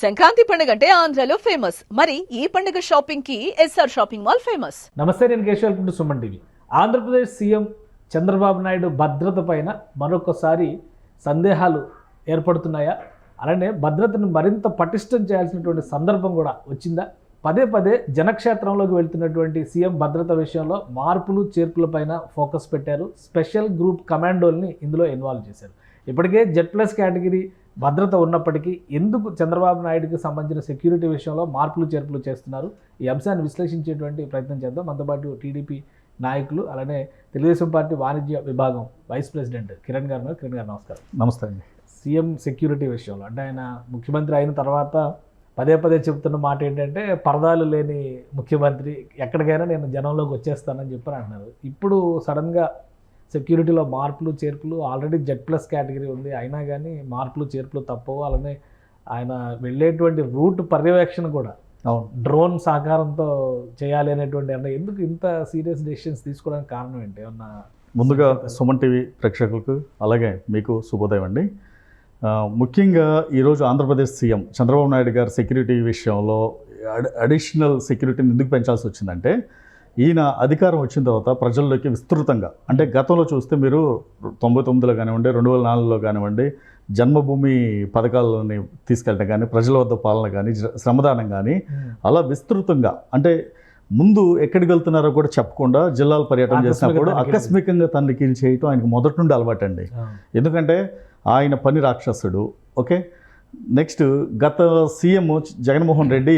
సంక్రాంతి పండుగ అంటే ఆంధ్రాలో ఫేమస్. మరి ఈ పండుగ షాపింగ్ కి ఎస్ఆర్ షాపింగ్ మాల్ ఫేమస్. నమస్తే, నేను Keshav to Suman TV. Andhra Pradesh CM Chandrababu Naidu భద్రత పైన మరొకసారి సందేహాలు ఏర్పడుతున్నాయా? అలానే భద్రతను మరింత పటిష్టం చేయాల్సినటువంటి సందర్భం కూడా వచ్చిందా? పదే పదే జనక్షేత్రంలోకి వెళ్తున్నటువంటి సీఎం భద్రత విషయంలో మార్పులు చేర్పుల పైన ఫోకస్ పెట్టారు. స్పెషల్ గ్రూప్ కమాండోల్ని ఇందులో ఇన్వాల్వ్ చేశారు. ఇప్పటికే Z+ కేటగిరీ భద్రత ఉన్నప్పటికీ ఎందుకు చంద్రబాబు నాయుడుకి సంబంధించిన సెక్యూరిటీ విషయంలో మార్పులు చేర్పులు చేస్తున్నారు? ఈ అంశాన్ని విశ్లేషించేటువంటి ప్రయత్నం చేద్దాం. మనతో పాటు టీడీపీ నాయకులు, అలానే తెలుగుదేశం పార్టీ వాణిజ్య విభాగం వైస్ ప్రెసిడెంట్ కిరణ్ గారు. కిరణ్ గారు నమస్కారం. నమస్తే అండి. సీఎం సెక్యూరిటీ విషయంలో అంటే ఆయన ముఖ్యమంత్రి అయిన తర్వాత పదే పదే చెబుతున్న మాట ఏంటంటే పరదాలు లేని ముఖ్యమంత్రి, ఎక్కడికైనా నేను జనంలోకి వచ్చేస్తానని చెప్పని అంటున్నారు. ఇప్పుడు సడన్గా సెక్యూరిటీలో మార్పులు చేర్పులు, ఆల్రెడీ Z+ కేటగిరీ ఉంది, అయినా కానీ మార్పులు చేర్పులు తప్పవు. అలానే ఆయన వెళ్ళేటువంటి రూట్ పర్యవేక్షణ కూడా డ్రోన్ సహకారంతో చేయాలి అనేటువంటి అన్న ఎందుకు ఇంత సీరియస్ డెసిషన్స్ తీసుకోవడానికి కారణం ఏంటి? ఏమన్నా? ముందుగా సుమన్ టీవీ ప్రేక్షకులకు అలాగే మీకు శుభోదయం అండి. ముఖ్యంగా ఈరోజు ఆంధ్రప్రదేశ్ సీఎం చంద్రబాబు నాయుడు గారు సెక్యూరిటీ విషయంలో అడిషనల్ సెక్యూరిటీని ఎందుకు పెంచాల్సి వచ్చిందంటే, ఈయన అధికారం వచ్చిన తర్వాత ప్రజల్లోకి విస్తృతంగా, అంటే గతంలో చూస్తే మీరు 99లో కానివ్వండి, 2004లో కానివ్వండి, జన్మభూమి పథకాలని తీసుకెళ్ళడం కానీ, ప్రజల వద్ద పాలన కానీ, శ్రమదానం కానీ, అలా విస్తృతంగా, అంటే ముందు ఎక్కడికి వెళ్తున్నారో కూడా చెప్పకుండా జిల్లాల పర్యటన చేసినప్పుడు ఆకస్మికంగా తనిఖీలు చేయటం ఆయనకు మొదటి నుండి అలవాటు అండి. ఎందుకంటే ఆయన పని రాక్షసుడు. ఓకే, నెక్స్ట్ గత సీఎం జగన్మోహన్ రెడ్డి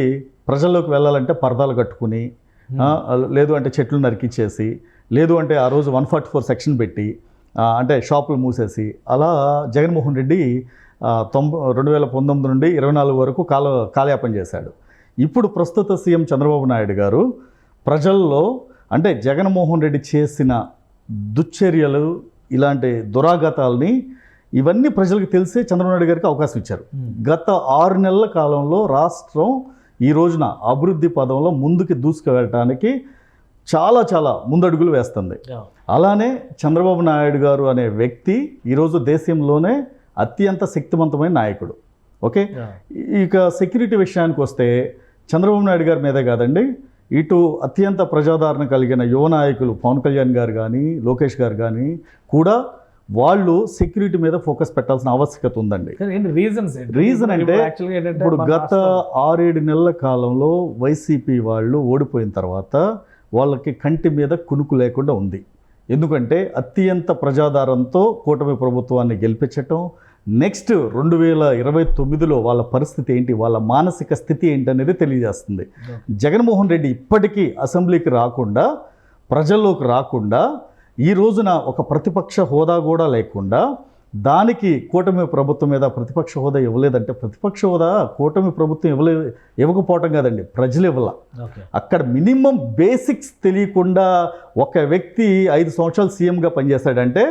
ప్రజల్లోకి వెళ్ళాలంటే పరదాలు కట్టుకుని, లేదు అంటే చెట్లు నరికిచ్చేసి, లేదు అంటే ఆ రోజు 144 సెక్షన్ పెట్టి, అంటే షాపులు మూసేసి, అలా జగన్మోహన్ రెడ్డి 2019 నుండి 24 వరకు కాలయాపన చేశాడు. ఇప్పుడు ప్రస్తుత సీఎం చంద్రబాబు నాయుడు గారు ప్రజల్లో, అంటే జగన్మోహన్ రెడ్డి చేసిన దుశ్చర్యలు, ఇలాంటి దురాఘాతాలని ఇవన్నీ ప్రజలకు తెలిసే చంద్రబాబు నాయుడు గారికి అవకాశం ఇచ్చారు. గత 6 నెలల కాలంలో రాష్ట్రం ఈ రోజున అభివృద్ధి పదంలో ముందుకు దూసుకువెళ్ళటానికి చాలా ముందడుగులు వేస్తుంది. అలానే చంద్రబాబు నాయుడు గారు అనే వ్యక్తి ఈరోజు దేశంలోనే అత్యంత శక్తివంతమైన నాయకుడు. ఓకే, ఇక సెక్యూరిటీ విషయానికి వస్తే చంద్రబాబు నాయుడు గారి మీదే కాదండి, ఇటు అత్యంత ప్రజాదరణ కలిగిన యువ నాయకులు పవన్ కళ్యాణ్ గారు కానీ, లోకేష్ గారు కానీ కూడా వాళ్ళు సెక్యూరిటీ మీద ఫోకస్ పెట్టాల్సిన ఆవశ్యకత ఉందండి. రీజన్ అంటే ఇప్పుడు గత 6-7 నెలల కాలంలో వైసీపీ వాళ్ళు ఓడిపోయిన తర్వాత వాళ్ళకి కంటి మీద కునుకు లేకుండా ఉంది. ఎందుకంటే అత్యంత ప్రజాదరణతో కూటమి ప్రభుత్వాన్ని గెలిపించటం, నెక్స్ట్ 2029లో వాళ్ళ పరిస్థితి ఏంటి, వాళ్ళ మానసిక స్థితి ఏంటి అనేది తెలియజేస్తుంది. జగన్మోహన్ రెడ్డి ఇప్పటికీ అసెంబ్లీకి రాకుండా, ప్రజల్లోకి రాకుండా, ఈ రోజున ఒక ప్రతిపక్ష హోదా కూడా లేకుండా, దానికి కూటమి ప్రభుత్వం మీద ప్రతిపక్ష హోదా ఇవ్వలేదంటే, ప్రతిపక్ష హోదా కూటమి ప్రభుత్వం ఇవ్వకపోవటం కాదండి, ప్రజలు ఇవ్వాల. అక్కడ మినిమం బేసిక్స్ తెలియకుండా ఒక వ్యక్తి 5 సంవత్సరాలు సీఎంగా పనిచేస్తాడంటే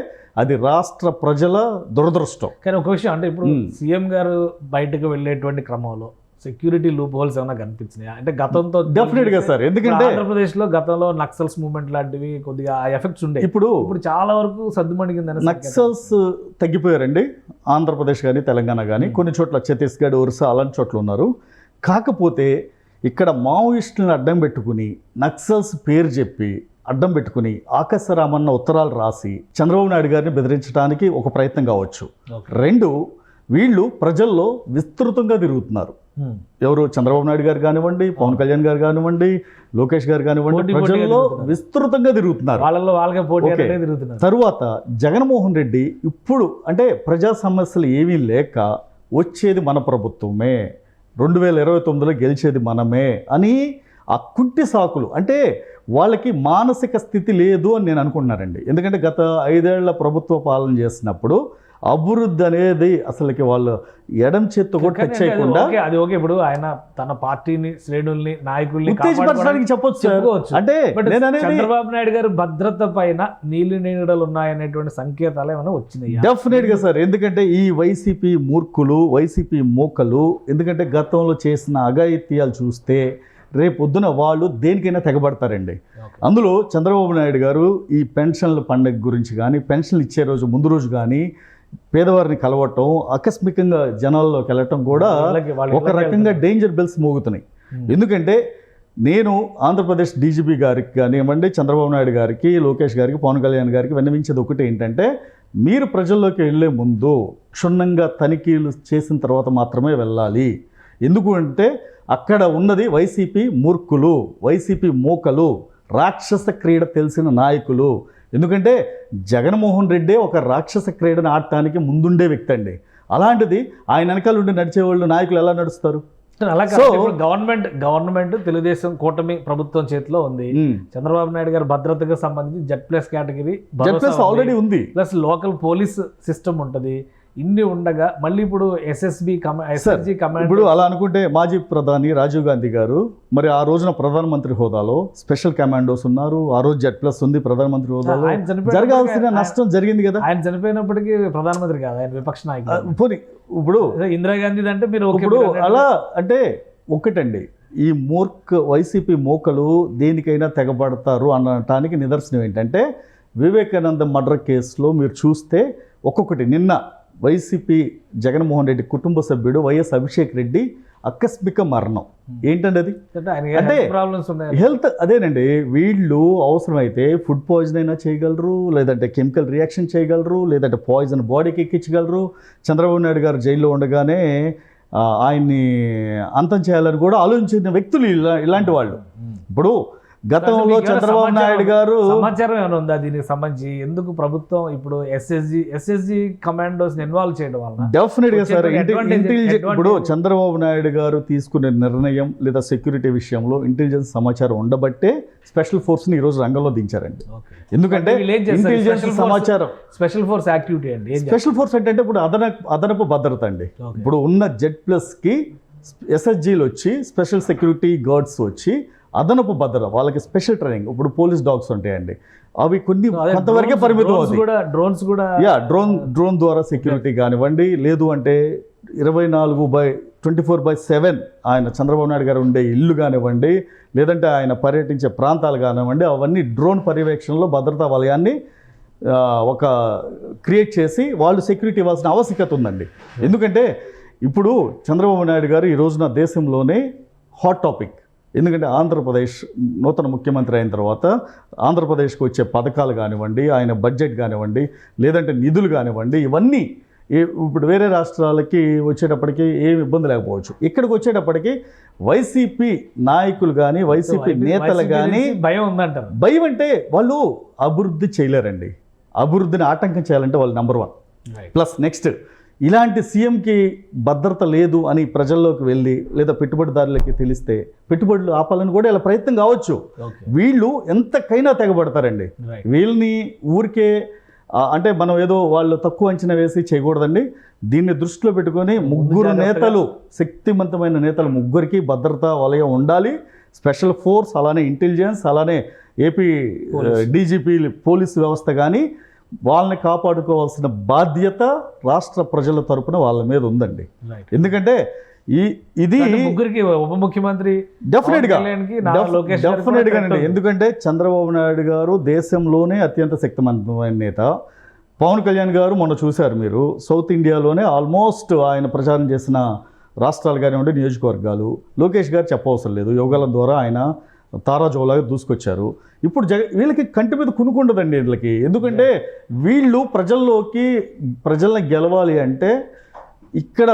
అది రాష్ట్ర ప్రజల దురదృష్టం. కానీ ఒక విషయం, అంటే ఇప్పుడు సీఎం గారు బయటకు వెళ్ళేటువంటి క్రమంలో సెక్యూరిటీ లూప్ హోల్స్ ఏమైనా కనిపించినాయి అంటే గతంతో? డెఫినెట్గా సార్, ఎందుకంటే ఆంధ్రప్రదేశ్లో గతంలో నక్సల్స్ మూవ్మెంట్ లాంటివి కొద్దిగా ఎఫెక్ట్స్ ఉండే, ఇప్పుడు చాలా వరకు సద్దుమణిగిందని. నక్సల్స్ తగ్గిపోయారండి ఆంధ్రప్రదేశ్ కానీ, తెలంగాణ కానీ, కొన్ని చోట్ల ఛత్తీస్గఢ్, ఒరిస్సా అలాంటి చోట్ల ఉన్నారు. కాకపోతే ఇక్కడ మావోయిస్టులను అడ్డం పెట్టుకుని, నక్సల్స్ పేరు చెప్పి అడ్డం పెట్టుకుని ఆకాశరామన్న ఉత్తరాలు రాసి చంద్రబాబు నాయుడు గారిని బెదిరించడానికి ఒక ప్రయత్నం కావచ్చు. 2, వీళ్ళు ప్రజల్లో విస్తృతంగా తిరుగుతున్నారు. ఎవరు? చంద్రబాబు నాయుడు గారు కానివ్వండి, పవన్ కళ్యాణ్ గారు కానివ్వండి, లోకేష్ గారు కానివ్వండి, ప్రజల్లో విస్తృతంగా తిరుగుతున్నారు. తరువాత జగన్మోహన్ రెడ్డి ఇప్పుడు అంటే ప్రజా సమస్యలు ఏమీ లేక వచ్చేది మన ప్రభుత్వమే, 2029లో గెలిచేది మనమే అని ఆ కుంటి సాకులు, అంటే వాళ్ళకి మానసిక స్థితి లేదు అని నేను అనుకుంటున్నానండి. ఎందుకంటే గత 5 ఏళ్ల ప్రభుత్వ పాలన చేసినప్పుడు అభివృద్ధి అనేది అసలుకి వాళ్ళు ఎడం చేత్తో కూడా టచ్ చేయకుండా, అది ఓకే, ఇప్పుడు ఆయన తన పార్టీని, శ్రేణుల్ని, నాయకుల్ని చెప్పొచ్చు. అంటే చంద్రబాబు నాయుడు గారు భద్రత పైన నీళ్లు నీడలు ఉన్నాయనేటువంటి సంకేతాలు ఏమైనా వచ్చినాయి? డెఫినెట్గా సార్, ఎందుకంటే ఈ వైసీపీ మూర్ఖులు, వైసీపీ మోకలు, ఎందుకంటే గతంలో చేసిన అఘాయిత్యాలు చూస్తే రేపొద్దున వాళ్ళు దేనికైనా తెగబడతారండి. అందులో చంద్రబాబు నాయుడు గారు ఈ పెన్షన్ల పండుగ గురించి కానీ, పెన్షన్లు ఇచ్చే రోజు ముందు రోజు కానీ పేదవారిని కలవటం, ఆకస్మికంగా జనాల్లోకి వెళ్ళటం కూడా ఒక రకంగా డేంజర్ బెల్స్ మోగుతున్నాయి. ఎందుకంటే నేను ఆంధ్రప్రదేశ్ డీజీపీ గారికి కానివ్వండి, చంద్రబాబు నాయుడు గారికి, లోకేష్ గారికి, పవన్ కళ్యాణ్ గారికి విన్నవించేది ఒకటి ఏంటంటే, మీరు ప్రజల్లోకి వెళ్ళే ముందు క్షుణ్ణంగా తనిఖీలు చేసిన తర్వాత మాత్రమే వెళ్ళాలి. ఎందుకు అంటే అక్కడ ఉన్నది వైసీపీ మూర్ఖులు, వైసీపీ మోకలు, రాక్షస క్రీడ తెలిసిన నాయకులు. ఎందుకంటే జగన్మోహన్ రెడ్డి ఒక రాక్షస క్రీడను ఆడటానికి ముందుండే వ్యక్తి అండి. అలాంటిది ఆయన వెనకాల ఉండి నడిచేవాళ్ళు నాయకులు ఎలా నడుస్తారు? అలా గవర్నమెంట్ తెలుగుదేశం కూటమి ప్రభుత్వం చేతిలో ఉంది. చంద్రబాబు నాయుడు గారి భద్రతకు సంబంధించి జెడ్+ కేటగిరీ ఆల్రెడీ ఉంది, ప్లస్ లోకల్ పోలీస్ సిస్టమ్ ఉంటుంది. ఇన్ని ఉండగా మళ్ళీ ఇప్పుడు SSG కమాండ్. ఇప్పుడు అలా అనుకుంటే మాజీ ప్రధాని రాజీవ్ గాంధీ గారు మరి ఆ రోజున ప్రధానమంత్రి హోదాలో స్పెషల్ కమాండోస్ ఉన్నారు. ఆ రోజు జెడ్+ ఉంది ప్రధానమంత్రి హోదాలో. జరగాల్సిన నష్టం జరిగింది కదా. ఆయన చనిపోయినప్పటికీ ప్రధానమంత్రి కాదు, ఆయన విపక్ష నాయకుడు. పోనీ ఇప్పుడు ఇందిరాగాంధీ అంటే మీరు ఇప్పుడు అలా అంటే ఒకటండి, ఈ వైసీపీ మోకలు దేనికైనా తెగబడతారు అనటానికి నిదర్శనం ఏంటంటే, వివేకానంద మర్డర్ కేసులో మీరు చూస్తే ఒక్కొక్కటి, నిన్న వైసీపీ జగన్మోహన్ రెడ్డి కుటుంబ సభ్యుడు వైఎస్ అభిషేక్ రెడ్డి ఆకస్మిక మరణం. ఏంటండి అది? అంటే హెల్త్ అదేనండి. వీళ్ళు అవసరమైతే ఫుడ్ పాయిజన్ అయినా చేయగలరు, లేదంటే కెమికల్ రియాక్షన్ చేయగలరు, లేదంటే పాయిజన్ బాడీకి ఎక్కించగలరు. చంద్రబాబు నాయుడు గారు జైల్లో ఉండగానే ఆయన్ని అంతం చేయాలని కూడా ఆలోచించిన వ్యక్తులు ఇలాంటి వాళ్ళు. ఇప్పుడు గతంలో చంద్రబాబు నాయుడు గారు సమాచారం ఏమైనా ఉందా దీనికి సంబంధించి? ఎందుకు ప్రభుత్వం ఇప్పుడు ఎస్ఎస్జి కమాండోస్ ఇన్వాల్వ్ చేయడం వల్ల? డెఫినెట్ గా సార్, ఇంటెలిజెన్స్ ఇప్పుడు చంద్రబాబు నాయుడు గారు తీసుకునే నిర్ణయం లేదా సెక్యూరిటీ విషయంలో ఇంటెలిజెన్స్ సమాచారం ఉండబట్టే స్పెషల్ ఫోర్స్ ని ఈ రోజు రంగంలో దించారండి. ఎందుకంటే ఇంటెలిజెన్స్ సమాచారం స్పెషల్ ఫోర్స్ యాక్టివిటీ అండి. స్పెషల్ ఫోర్స్ అంటే ఇప్పుడు అదనపు భద్రత అండి. ఇప్పుడు ఉన్న జెడ్+ కి SSGలు వచ్చి స్పెషల్ సెక్యూరిటీ గార్డ్స్ వచ్చి అదనపు భద్రత, వాళ్ళకి స్పెషల్ ట్రైనింగ్. ఇప్పుడు పోలీస్ డాగ్స్ ఉంటాయండి, అవి కొంతవరకే పరిమితం అవుతాయి. డ్రోన్స్ కూడా డ్రోన్ ద్వారా సెక్యూరిటీ కానివ్వండి, లేదు అంటే 24/7 ఆయన చంద్రబాబు నాయుడు గారు ఉండే ఇల్లు కానివ్వండి, లేదంటే ఆయన పర్యటించే ప్రాంతాలు కానివ్వండి, అవన్నీ డ్రోన్ పర్యవేక్షణలో భద్రతా వలయాన్ని ఒక క్రియేట్ చేసి వాళ్ళు సెక్యూరిటీ ఇవ్వాల్సిన ఆవశ్యకత ఉందండి. ఎందుకంటే ఇప్పుడు చంద్రబాబు నాయుడు గారు ఈ రోజున దేశంలోనే హాట్ టాపిక్. ఎందుకంటే ఆంధ్రప్రదేశ్ నూతన ముఖ్యమంత్రి అయిన తర్వాత ఆంధ్రప్రదేశ్కి వచ్చే పథకాలు కానివ్వండి, ఆయన బడ్జెట్ కానివ్వండి, లేదంటే నిధులు కానివ్వండి, ఇవన్నీ ఇప్పుడు వేరే రాష్ట్రాలకి వచ్చేటప్పటికి ఏమి ఇబ్బంది లేకపోవచ్చు. ఇక్కడికి వచ్చేటప్పటికి వైసీపీ నాయకులు కానీ, వైసీపీ నేతలు కానీ భయం ఉందంటారు. భయం అంటే వాళ్ళు అభివృద్ధి చేయలేరండి. అభివృద్ధిని ఆటంకం చేయాలంటే వాళ్ళు నెంబర్ 1. ప్లస్ నెక్స్ట్, ఇలాంటి సీఎంకి భద్రత లేదు అని ప్రజల్లోకి వెళ్ళి లేదా పెట్టుబడిదారులకి తెలిస్తే పెట్టుబడులు ఆపాలని కూడా ఇలా ప్రయత్నం కావచ్చు. వీళ్ళు ఎంతకైనా తెగబడతారండి. వీళ్ళని ఊరికే అంటే మనం ఏదో వాళ్ళు తక్కువ అంచనా వేసి చేయకూడదండి. దీన్ని దృష్టిలో పెట్టుకొని ముగ్గురు నేతలు, శక్తివంతమైన నేతలు ముగ్గురికి భద్రతా వలయం ఉండాలి. స్పెషల్ ఫోర్స్, అలానే ఇంటెలిజెన్స్, అలానే ఏపీ డీజీపీ పోలీసు వ్యవస్థ కానీ వాళ్ళని కాపాడుకోవాల్సిన బాధ్యత రాష్ట్ర ప్రజల తరపున వాళ్ళ మీద ఉందండి. ఎందుకంటే ఇది ముగ్గురికి ఉప ముఖ్యమంత్రి డెఫినెట్గా ఎందుకంటే చంద్రబాబు నాయుడు గారు దేశంలోనే అత్యంత శక్తివంతమైన నేత. పవన్ కళ్యాణ్ గారు మొన్న చూశారు మీరు, సౌత్ ఇండియాలోనే ఆల్మోస్ట్ ఆయన ప్రచారం చేసిన రాష్ట్రాలు కానివ్వండి, నియోజకవర్గాలు. లోకేష్ గారు చెప్పవసరం లేదు, యోగాల ద్వారా ఆయన తారాజోలాగా దూసుకొచ్చారు. ఇప్పుడు వీళ్ళకి కంటి మీద కునుకుండదండి వీళ్ళకి. ఎందుకంటే వీళ్ళు ప్రజల్ని గెలవాలి అంటే ఇక్కడ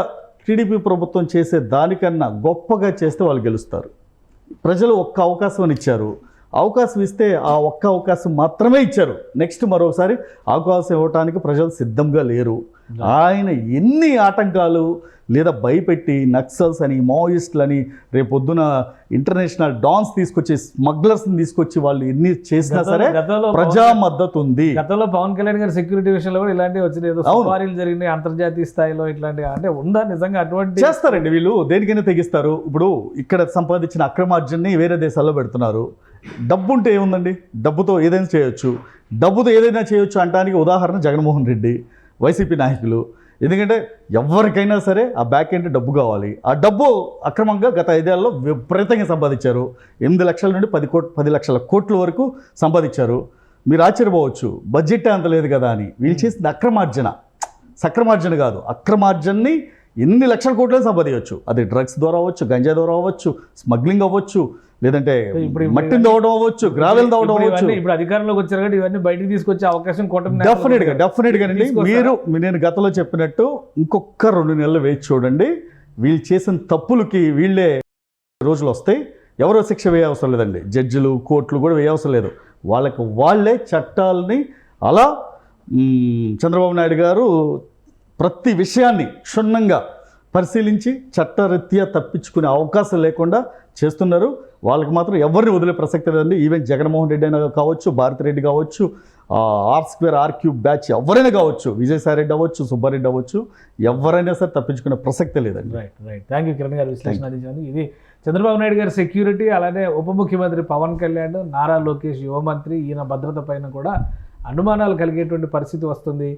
టీడీపీ ప్రభుత్వం చేసే దానికన్నా గొప్పగా చేస్తే వాళ్ళు గెలుస్తారు. ప్రజలు ఒక్క అవకాశం ఇచ్చారు, అవకాశం ఇస్తే ఆ ఒక్క అవకాశం మాత్రమే ఇచ్చారు. నెక్స్ట్ మరోసారి అవకాశం ఇవ్వడానికి ప్రజలు సిద్ధంగా లేరు. ఆయన ఎన్ని ఆటంకాలు లేదా భయపెట్టి నక్సల్స్ అని, మావోయిస్టులని, రేపొద్దున ఇంటర్నేషనల్ డాన్స్ తీసుకొచ్చి, స్మగ్లర్స్ని తీసుకొచ్చి వాళ్ళు ఎన్ని చేసినా సరే ప్రజా మద్దతు ఉంది. గతంలో పవన్ కళ్యాణ్ గారి సెక్యూరిటీ విషయంలో కూడా ఇలాంటివి వచ్చినాయి, సుపారీలు జరిగినాయి అంతర్జాతీయ స్థాయిలో. ఇట్లాంటి అంటే ఉందా నిజంగా? అటువంటి చేస్తారండి వీళ్ళు, దేనికైనా తెగిస్తారు. ఇప్పుడు ఇక్కడ సంపాదించిన అక్రమార్జనని వేరే దేశాల్లో పెడుతున్నారు. డబ్బు ఉంటే ఏముందండి, డబ్బుతో ఏదైనా చేయొచ్చు. డబ్బుతో ఏదైనా చేయొచ్చు అనడానికి ఉదాహరణ జగన్మోహన్ రెడ్డి, వైసీపీ నాయకులు. ఎందుకంటే ఎవరికైనా సరే ఆ బ్యాక్ ఎండ్ డబ్బు కావాలి. ఆ డబ్బు అక్రమంగా గత 5 ఏళ్లలో విపరీతంగా సంపాదించారు. 8 లక్షల నుండి 10 లక్షల కోట్ల వరకు సంపాదించారు. మీరు ఆశ్చర్యపోవచ్చు, బడ్జెట్ అంత లేదు కదా అని. వీళ్ళు చేసిన అక్రమార్జన సక్రమార్జన కాదు, అక్రమార్జనని ఎన్ని లక్షల కోట్లే సంపాదించవచ్చు. అది డ్రగ్స్ ద్వారా అవ్వచ్చు, గంజా ద్వారా అవ్వచ్చు, స్మగ్లింగ్ అవ్వచ్చు, లేదంటే మట్టిని తవ్వడం అవ్వచ్చు, గ్రావెల్ తవ్వడం అవ్వచ్చు. ఇప్పుడు అధికారంలోకి వచ్చారు కాబట్టి ఇవన్నీ బయటికి తీసుకొచ్చే అవకాశం డెఫినెట్గా అండి. నేను గతంలో చెప్పినట్టు ఇంకొక 2 నెలలు వేచి చూడండి. వీళ్ళు చేసిన తప్పులకి వీళ్ళే రోజులు వస్తాయి. ఎవరో శిక్ష వేయ అవసరం లేదండి, జడ్జిలు కోర్టులు కూడా వేయ అవసరం లేదు. వాళ్ళే చట్టాలని అలా చంద్రబాబు నాయుడు గారు ప్రతి విషయాన్ని క్షుణ్ణంగా పరిశీలించి చట్టరీత్యా తప్పించుకునే అవకాశం లేకుండా చేస్తున్నారు. వాళ్ళకి మాత్రం ఎవరిని వదిలే ప్రసక్తి లేదండి. ఈవెన్ జగన్మోహన్ రెడ్డి అయినా కావచ్చు, భారతిరెడ్డి కావచ్చు, R² R³ బ్యాచ్ ఎవరైనా కావచ్చు, విజయసాయి రెడ్డి అవ్వచ్చు, సుబ్బారెడ్డి అవ్వచ్చు, ఎవరైనా సరే తప్పించుకునే ప్రసక్తే లేదండి. రైట్. థ్యాంక్ యూ కిరణ్ గారు విశ్లేషణ అందించారు. ఇది చంద్రబాబు నాయుడు గారి సెక్యూరిటీ, అలానే ఉప ముఖ్యమంత్రి పవన్ కళ్యాణ్, నారా లోకేష్ యువమంత్రి, ఈయన భద్రత పైన కూడా అనుమానాలు కలిగేటువంటి పరిస్థితి వస్తుంది.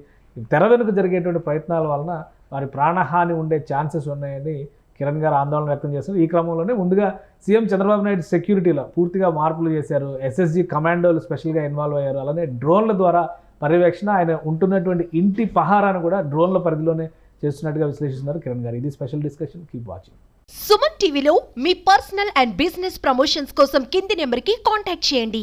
తెర వెనుక జరిగేటువంటి ప్రయత్నాల వలన వారి ప్రాణహాని ఉండే ఛాన్సెస్ ఉన్నాయని కిరణ్ గారు ఆందోళన వ్యక్తం చేశారు. ఈ క్రమంలోనే ముందుగా సీఎం చంద్రబాబు నాయుడు సెక్యూరిటీలో పూర్తిగా మార్పులు చేశారు. SSG కమాండోలు స్పెషల్గా ఇన్వాల్వ్ అయ్యారు. అలానే డ్రోన్ల ద్వారా పర్యవేక్షణ, ఆయన ఉంటున్నటువంటి ఇంటి పహారాను కూడా డ్రోన్ల పరిధిలోనే చేస్తున్నట్టుగా విశ్లేషిస్తున్నారు కిరణ్ గారు. ఇది special discussion. Keep watching. Suman టీవీలో మీ పర్సనల్ అండ్ బిజినెస్ ప్రమోషన్స్ కోసం కింది నెంబర్కి కాంటాక్ట్ చేయండి.